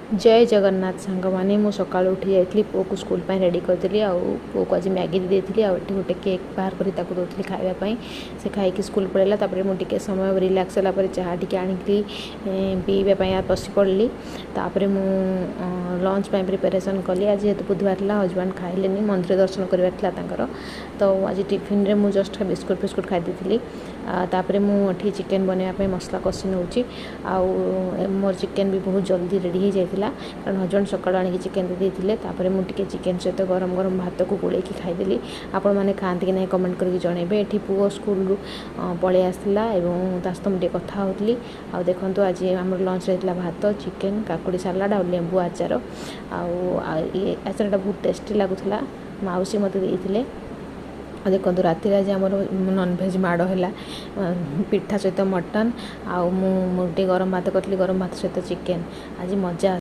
जय जगन्नाथ सांग मैंने मु सका उठी जाइली पुओ को स्कूल रेडी करी पुओ को आज मैगी देती आउ गोटे केक बाहर कर दूसरी खावाई से खाई स्कूल पढ़ेगा तापर मुझे समय रिलैक्स होगा चाह टी आनिकी पीवाई बसी पड़ी तापर मु लंच प्रिपेरेसन कली आज जेहतु बुधवार था हजबैंड खाइले मंदिर दर्शन करार तो आज टिफिन रे मु जस्ट बिस्कुट फिस्कुट खाई तापर मुझे चिकेन बनवाई मसला कषि नौ मोर चिकेन भी बहुत जल्दी रेडी हो जाता कारण हजबैंड सकाल आनिक चिकेन देते तापर मुझे चिकेन सहित गरम गरम भात को गोल खाईदेली आपण मैंने खाती कि ना कमेंट करके जनइबे ये पुओ स्कूल पलि आसला सहित मुझे कथा होती आ देखो आज आम लंच रही भात चिकेन काकुड़ी सालाड आ लेंबू आचार आचार बहुत टेस्टी लगुला मौसी मत देते देखो राति आज आम नॉनवेज माड़ है पिठा सहित मटन आउ मुझे गरम भात करी गरम भात सहित चिकेन आज मजा